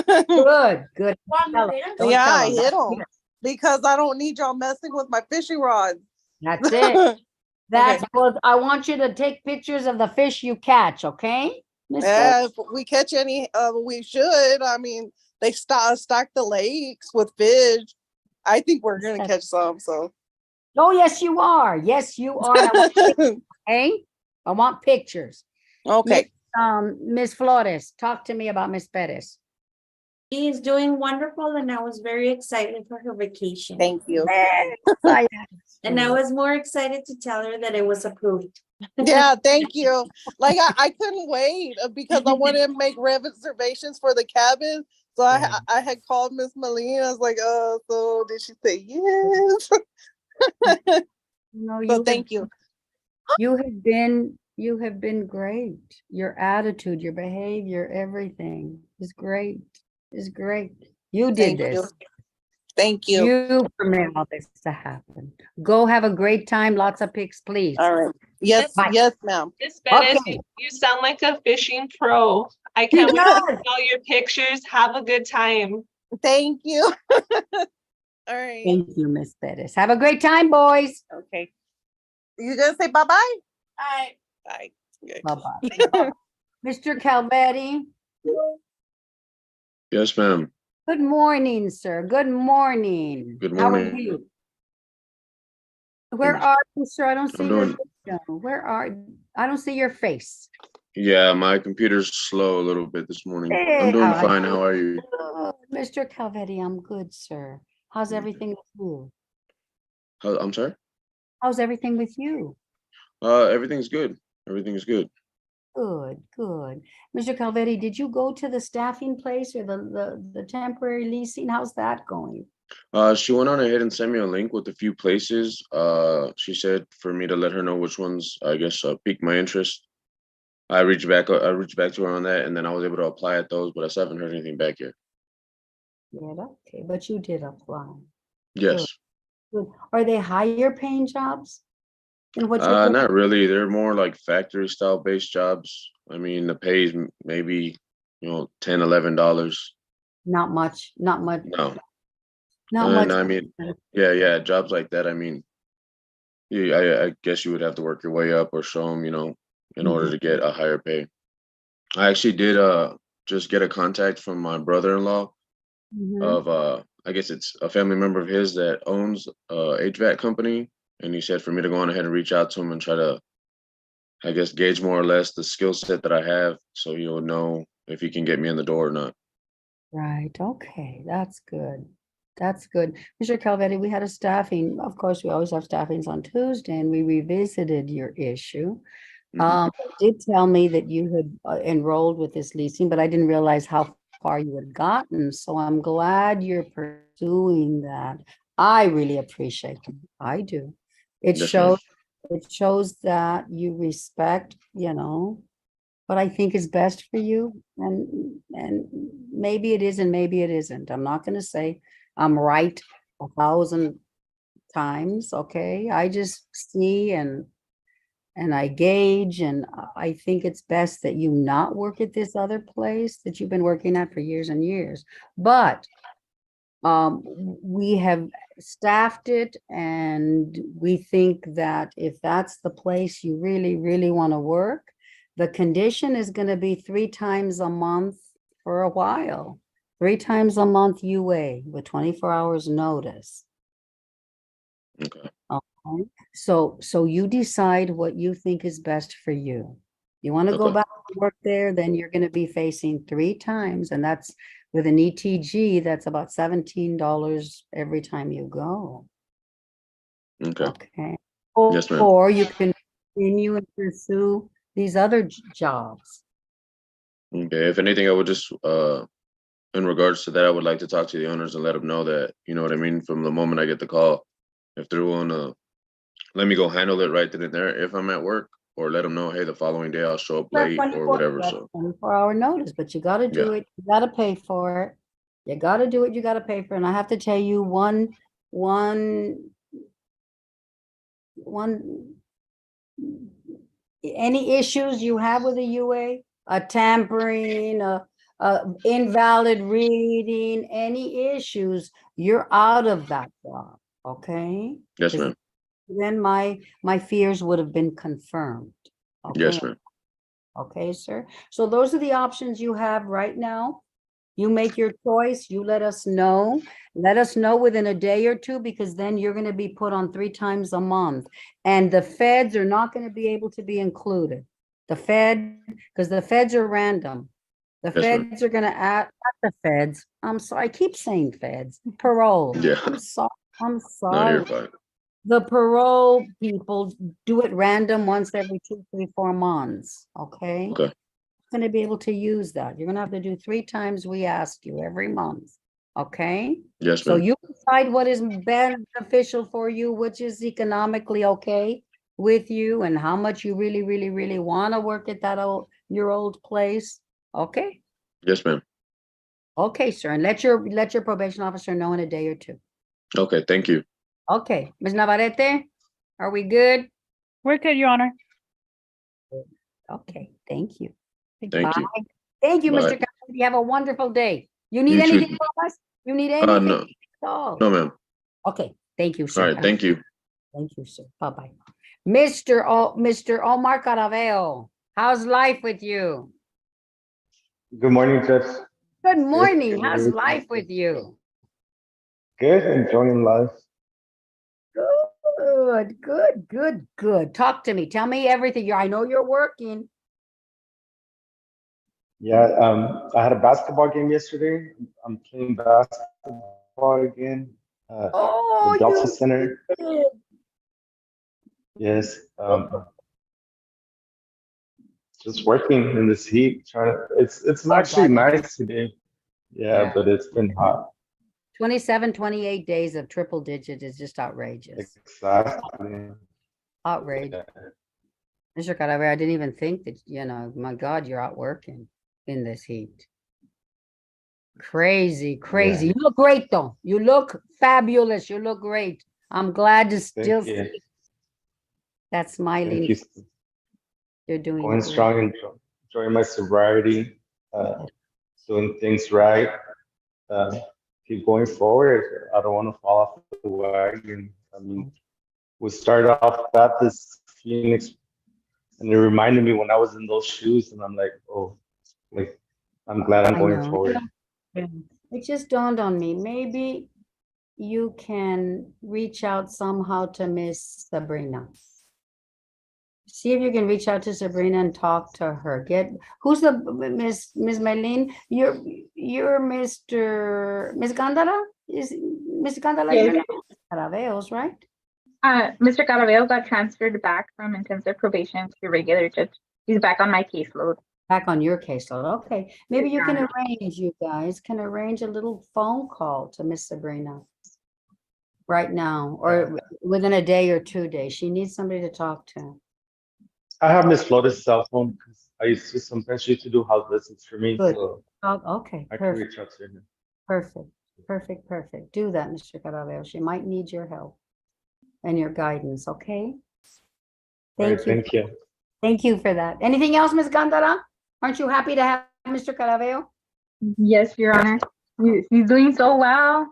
Good. Mom, Tell they him. don't- Don't Yeah, tell I him. hit them because I don't need y'all messing with my fishing rods. That's it. That's what I want you to take pictures of the fish you catch, okay? Miss Yeah, if we catch any, we should. I mean, they stock the lakes with fish. I think we're gonna catch some. So, Oh, yes, you are. Yes, you are. And I want okay? I want pictures. okay. Miss Flores, talk to me about Miss Perez. She is doing wonderful, and I was very excited for her vacation. Thank you. And I was more excited to tell her that it was approved. Yeah, thank you. Like I couldn't wait because I wanted to make reservations for the cabin. So I had called Miss Malene. I was like, so did she say yes? No, So thank you. You have been great. Your attitude, your behavior, everything is great. Is great. You did Thank you. this. Thank you. You permit all this to happen. Go have a great time. Lots of pics, please. All right. Yes, Bye. yes, ma'am. Miss Bettis, Okay. you sound like a fishing pro. I can't wait to does. see all your pictures. Have a good time. Thank you. All right. Thank you, Miss Bettis. Have a great time, boys. Okay. You gonna say bye-bye? I Bye-bye. Mr. Calvetti, Yes, ma'am. good morning, sir. Good morning. Good How are morning. you? Where I'm- are you, sir? I don't see I'm your doing- face. I don't see your face. Yeah, my computer's slow a little bit this morning. Hey, I'm doing how are fine. you? How are you? Mr. Calvetti, I'm good, sir. How's Okay. everything with you? I'm sorry? How's everything with you? Everything's good. Everything's good. Good, good. Mr. Calvetti, did you go to the staffing place or the temporary leasing? How's that going? She went on ahead and sent me a link with a few places. She said for me to let her know which ones, I guess, piqued my interest. I reached back to her on that, and then I was able to apply at those, but I still haven't heard anything back yet. Yeah, okay, but you did apply. Yes. Good. Are they higher paying jobs than what you're Not really. They're more like factory style based jobs. I mean, the pay is maybe, $10, $11. Not much, not much, No. not And much. I mean, yeah, jobs like that. I mean, I guess you would have to work your way up or show them, in order to get a higher pay. I actually did just get a contact from my brother-in-law Mhm. of I guess it's a family member of his that owns a HVAC company, and he said for me to go on ahead and reach out to him and try to, I guess, gauge more or less the skill set that I have, so he'll know if he can get me in the door or not. Right, okay, that's good. That's good. Mr. Calvetti, we had a staffing, of course, we always have staffings on Tuesday, and we revisited your issue. Did tell me that you had enrolled with this leasing, but I didn't realize how far you had gotten. So I'm glad you're pursuing that. I really appreciate it. I do. It Yes, ma'am. shows that you respect, what I think is best for you. And maybe it is and maybe it isn't. I'm not going to say I'm right 1,000 times, okay? I just see and I gauge, and I think it's best that you not work at this other place that you've been working at for years and years. But we have staffed it, and we think that if that's the place you really, really want to work, the condition is going to be 3 times a month for a while. 3 times a month UA with 24 hours notice. Okay. Okay, so you decide what you think is best for you. You want to go Okay. back to work there, then you're going to be facing 3 times, and that's with an ETG, that's about $17 every time you go. Okay. Okay. Yes, ma'am. Or you can continue and pursue these other jobs. Okay. If anything, I would just in regards to that, I would like to talk to the owners and let them know that, you know what I mean, from the moment I get the call, if they're willing to let me go handle it right then and there if I'm at work, or let them know, hey, the following day I'll show up late or whatever. So 24-hour notice, but you got to do Yeah. it. You got to pay for it. You got to do it. You got to pay for it. And I have to tell you any issues you have with a UA, a tampering, a invalid reading, any issues, you're out of that job, okay? Yes, 'Cause ma'am. then my fears would have been confirmed. Yes, Okay, ma'am. okay, sir. So those are the options you have right now. You make your choice, you let us know. Let us know within a day or two, because then you're going to be put on 3 times a month. And the feds are not going to be able to be included. Because the feds are random. The Yes, ma'am. feds are going to add, not the feds. I'm sorry, I keep saying feds. Parole. Yeah. I'm sorry. I'm Not here, sorry. fine. The parole people do it random once every 2, 3, 4 months. Okay? Okay. Going to be able to use that. You're going to have to do 3 times we ask you every month. Okay? Yes, So ma'am. you decide what is beneficial for you, which is economically okay with you, and how much you really, really, really want to work at that your old place. Okay? Yes, ma'am. Okay, sir. And let your probation officer know in a day or 2. Okay. Thank you. Okay. Ms. Navarrete, are we good? We're good, Your Honor. Okay. Thank you. Thank you. Bye. Thank you, Bye. Mr. Cassidy. Have a wonderful day. You need You too. anything from us? You need anything? No. at all? No, ma'am. Okay, thank you, All sir. right. Thank you. Thank you, sir. Bye-bye. Mr. Omar Caraveo, how's life with you? Good morning, Judge. Good morning. Good How's morning. life with you? Good, enjoying life. Good. Talk to me. Tell me everything. I know you're working. Yeah, I had a basketball game yesterday. I'm playing basketball again. Oh, The Delta you Center. did. Yes. Just working in this heat. It's Oh, actually God. nice today. Yeah, but it's been hot. 27, 28 days of triple digit is just outrageous. Exactly. Outrageous. Mr. Caraveo, I didn't even think that, my God, you're out working in this heat. Crazy. Yeah. You look great, though. You look fabulous. You look great. I'm glad to still Thank you. see that smiling. Thank you. You're doing Going great. strong and enjoying my sobriety, doing things right. Keep going forward. I don't want to fall off the wagon. I mean, we started off at this Phoenix, and it reminded me when I was in those shoes, and I'm like, oh, like I'm glad I'm I going know. forward. It just dawned on me. Maybe you can reach out somehow to Miss Sabrina. See if you can reach out to Sabrina and talk to her. Who's the Miss Marlene? You're Miss Gandara? Is Miss Gandara your name? Caraveos, right? Mr. Caraveo got transferred back from intensive probation to regular judge. He's back on my caseload. Back on your caseload. Okay. Maybe you can Yeah. arrange, you guys can arrange a little phone call to Miss Sabrina right now or within a day or 2 days. She needs somebody to talk to. I have Miss Flota's cell phone because I used to sometimes she used to do house visits for me, Good. so Okay, I can perfect. reach out to her. Perfect. Do that, Mr. Caraveo. She might need your help and your guidance, okay? Right, Thank you. thank you. Thank you for that. Anything else, Ms. Gandara? Aren't you happy to have Mr. Caraveo? Yes, Your Honor. He's doing so well.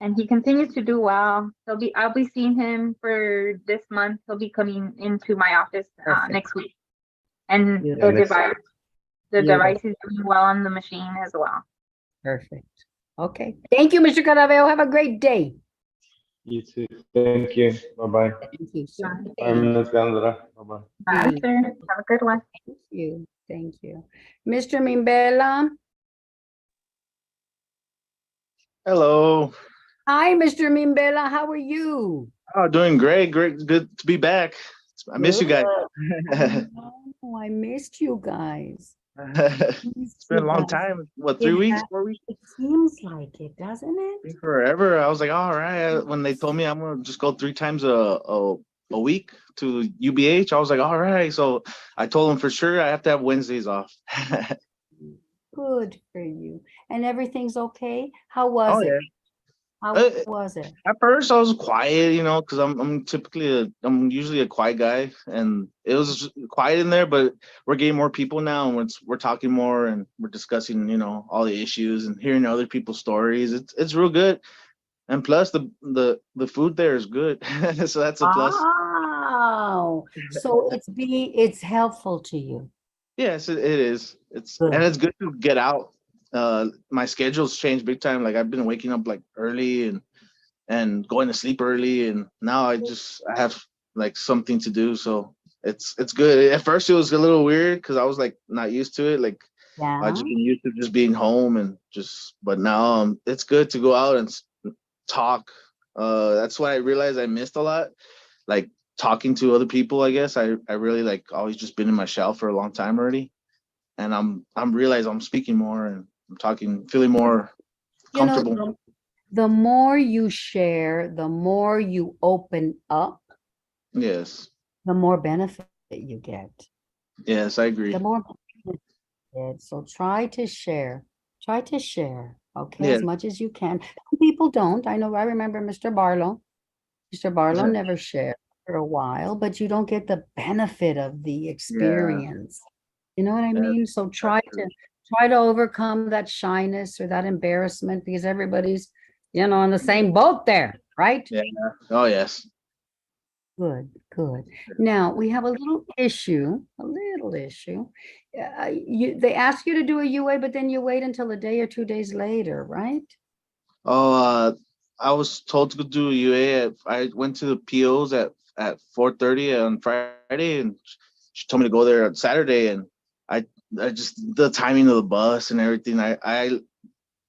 And he continues to do well. I'll be seeing him for this month. He'll be coming into my office next week. And Yeah, the next device, is doing well on the machine as well. Perfect. Okay. Thank you, Mr. Caraveo. Have a great day. You too. Thank you. Bye-bye. Thank you, sir. Bye, Ms. Gandara. Bye-bye. Bye, sir. Have a good one. Thank you. Mr. Mimbela. Hello. Hi, Mr. Mimbela. How are you? Oh, doing great. Great. Good to be back. I miss you guys. Oh, I missed you guys. It's been a long time. What, 3 weeks, 4 weeks? It seems like it, doesn't it? Forever. I was like, all right. When they told me I'm gonna just go 3 times a week to UBH, I was like, all right. So I told them for sure I have to have Wednesdays off. Good for you. And everything's okay? How was Oh, it? yeah. How was it? At first, I was quiet, because I'm usually a quiet guy, and it was quiet in there. But we're getting more people now, and we're talking more, and we're discussing, all the issues and hearing other people's stories. It's real good, and plus the food there is good, so that's a plus. Wow. So it's helpful to you. Yes, it is. And it's good to get out. My schedule's changed big time. Like I've been waking up like early and going to sleep early, and now I have like something to do, so it's good. At first it was a little weird because I was like not used to it, like I just been used to just being home but now it's good to go out and talk. That's why I realized I missed a lot, like talking to other people. I guess I really like always just been in my shell for a long time already, and I'm realizing I'm speaking more and I'm talking, feeling more comfortable. The more you share, the more you open up. Yes. The more benefit you get. Yes, I agree. The more so try to share. Okay, as much as you can. People don't. I know. I remember Mr. Barlow. Mr. Barlow never shared for a while, but you don't get the benefit of the experience. You know what I mean? So try to overcome that shyness or that embarrassment, because everybody's, on the same boat there, right? Yeah. Oh, yes. Good, good. Now, we have a little issue, They ask you to do a UA, but then you wait until a day or 2 days later, right? Oh, I was told to go do a UA. I went to the POs at 4:30 on Friday, and she told me to go there on Saturday. And I just the timing of the bus and everything. I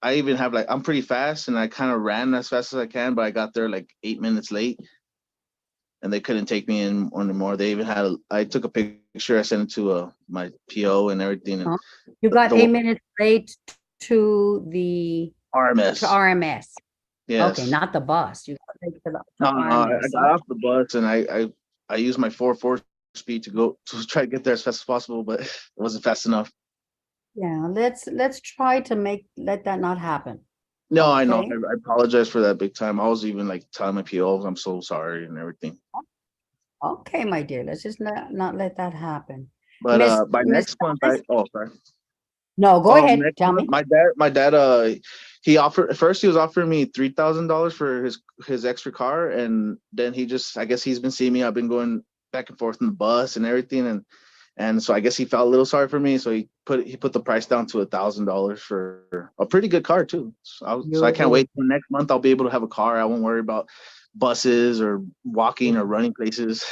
even have like I'm pretty fast, and I kind of ran as fast as I can, but I got there like 8 minutes late, and they couldn't take me in anymore. They even had I took a picture, I sent it to my PO and everything. And You got the 8 minutes late to the RMS. to RMS. Yes. Okay, not the bus. You got late to the No, I RMS. got off the bus and I used my 4.4 speed to go to try to get there as fast as possible, but it wasn't fast enough. Yeah, let's try to let that not happen. No, I know. Okay. I apologize for that big time. I was even like telling my PO, I'm so sorry and everything. Okay, my dear, let's just not let that happen. But by Miss next month, Thomas? sorry. No, go ahead. Next Tell month, me. my dad, he offered at first he was offering me $3,000 for his extra car, and then I guess he's been seeing me. I've been going back and forth in the bus and everything, and so I guess he felt a little sorry for me, so he put the price down to $1,000 for a pretty good car too. So I can't wait till next month. I'll be able to have a car. I won't worry about buses or walking or running places.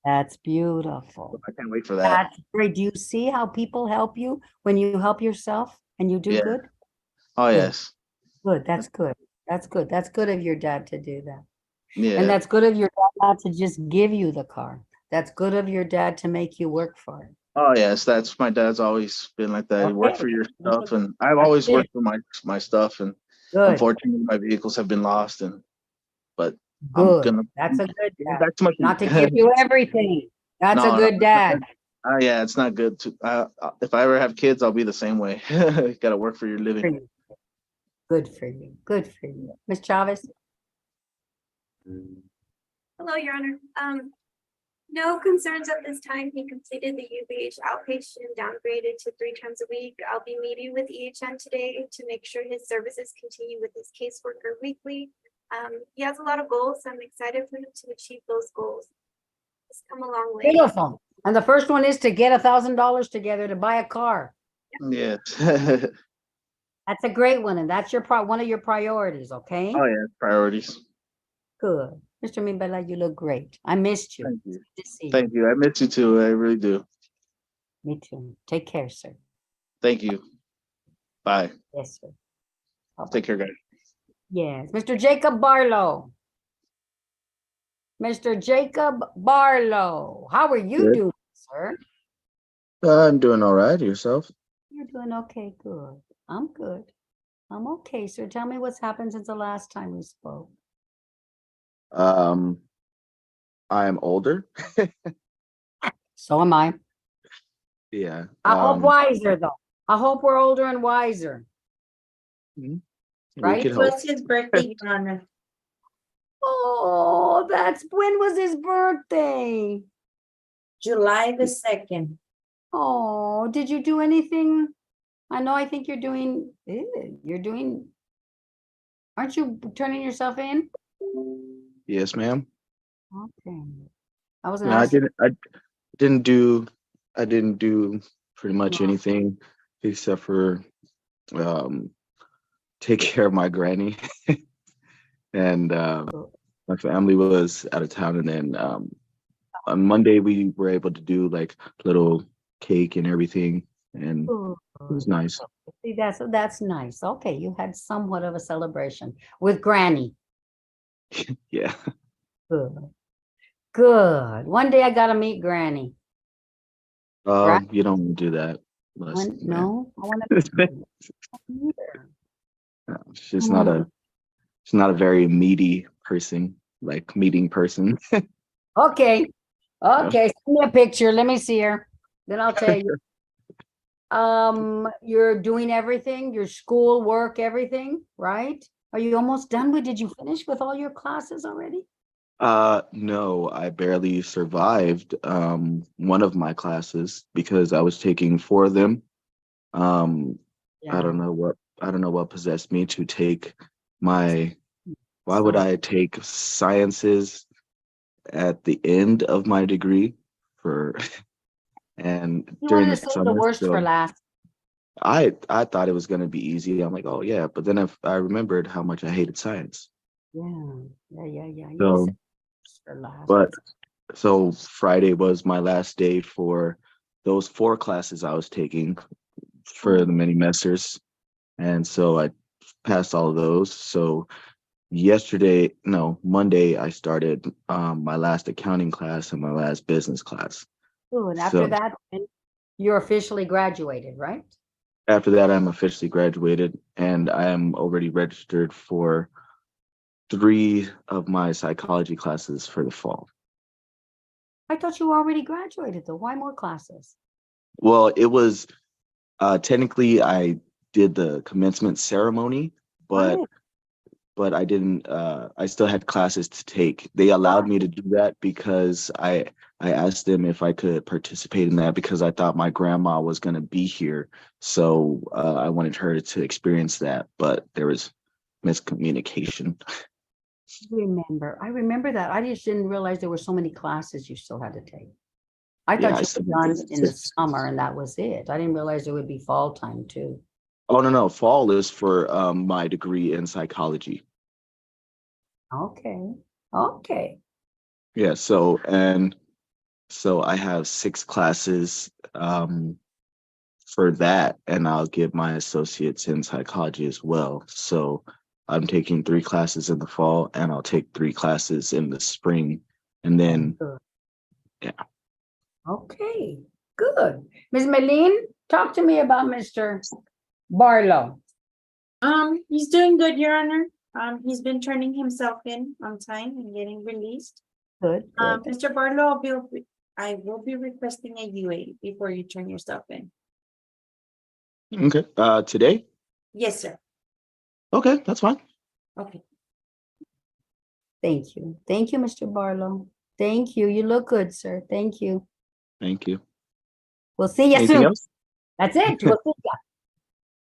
That's beautiful. I can't wait for that. That's great. Do you see how people help you when you help yourself and you do Yeah. good? Oh yes. Good. That's good. That's good. That's good of your dad to do that. Yeah. And that's good of your dad not to just give you the car. That's good of your dad to make you work for it. Oh yes, that's my dad's always been like that. You work Okay. for your stuff, and I've That's always it. worked for my stuff, and Good. unfortunately, my vehicles have been lost. But I'm Good. gonna That's a good give dad. back to my Not to give you everything. That's a No, good dad. yeah, it's not good to. If I ever have kids, I'll be the same way. You gotta work for your living. Good for you. Good for you. Ms. Chavez? Hello, Your Honor. No concerns at this time. He completed the UVH outpatient, downgraded to 3 times a week. I'll be meeting with EHN today to make sure his services continue with his caseworker weekly. He has a lot of goals. So I'm excited for him to achieve those goals. He's come a long way. Beautiful. And the first one is to get $1,000 together to buy a car. Yes. That's a great one. And that's one of your priorities, okay? Oh yeah, priorities. Good. Mr. Mimbela, you look great. I missed you. Thank you. Good to see Thank you. I miss you too. I really do. Me too. Take care, sir. Thank you. Bye. Yes, sir. Take care, guys. Yes. Mr. Jacob Barlow. Mr. Jacob Barlow. How are you Good. doing, sir? I'm doing all right. Yourself? You're doing okay. Good. I'm good. I'm okay, sir. Tell me what's happened since the last time we spoke. I'm older. So am I. Yeah. I hope wiser, though. I hope we're older and wiser. We Right? could hope. What's his birthday, Your Honor? Oh, when was his birthday? July the 2nd. Oh, did you do anything? I think you're doing, aren't you turning yourself in? Yes, ma'am. Okay. I was No, gonna ask you. I didn't do pretty much No. anything except for take care of my granny. And my family was out of town, and then on Monday we were able to do like little cake and everything, and it was nice. See, that's nice. Okay, you had somewhat of a celebration with Granny. Yeah. Good. Good. One day I gotta meet Granny. Right? You don't do that. No, I want to. She's not a very meaty person, like meeting person. Okay. Okay. Send me a picture. Let me see her. Then I'll tell you. You're doing everything, your school, work, everything, right? Are you almost done did you finish with all your classes already? No, I barely survived one of my classes because I was taking 4 of them. I don't know what possessed me to take why would I take sciences at the end of my degree for, and You during wanted the to save the summer. worst for So last. I thought it was going to be easy. I'm like, oh yeah, but then if I remembered how much I hated science. Yeah. You So, said worst for last. but so Friday was my last day for those 4 classes I was taking for the mini masters, and so I passed all of those. So Monday, I started my last accounting class and my last business class. Good. After So that, you're officially graduated, right? after that, I'm officially graduated, and I am already registered for 3 of my psychology classes for the fall. I thought you already graduated though. Why more classes? Well, it was technically I did the commencement ceremony, but I didn't I still had classes to take. They allowed me to do that because I asked them if I could participate in that because I thought my grandma was going to be here. So I wanted her to experience that, but there was miscommunication. I remember that. I just didn't realize there were so many classes you still had to take. I Yeah, thought I you still were had done in the summer and that was it. I didn't realize there would be fall time too. Oh no, fall is for my degree in psychology. Okay. Yeah, so I have 6 classes for that, and I'll get my associates in psychology as well. So I'm taking 3 classes in the fall, and I'll take 3 classes in the spring, and then yeah. Okay, good. Ms. Meline, talk to me about Mr. Barlow. He's doing good, Your Honor. He's been turning himself in on time and getting released. Good. Mr. Barlow, I will be requesting a UA before you turn yourself in. Okay. Today? Yes, sir. Okay, that's fine. Okay. Thank you. Thank you, Mr. Barlow. Thank you. You look good, sir. Thank you. Thank you. We'll see you Anything soon. else? That's it. We'll see you.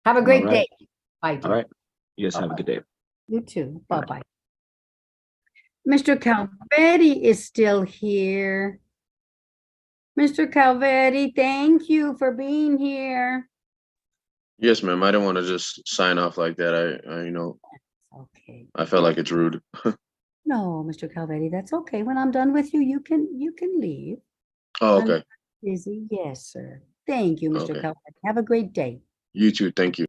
Have a great day. Bye, dear. All right. You guys have a good day. You too. Bye-bye. Mr. Calvetti is still here. Mr. Calvetti, thank you for being here. Yes, ma'am. I don't want to just sign off like that. Okay. I felt like it's rude. No, Mr. Calvetti, that's okay. When I'm done with you, you can leave. Oh, I'm okay. busy. Yes, sir. Thank you, Mr. Okay. Calvetti. Have a great day. You too. Thank you.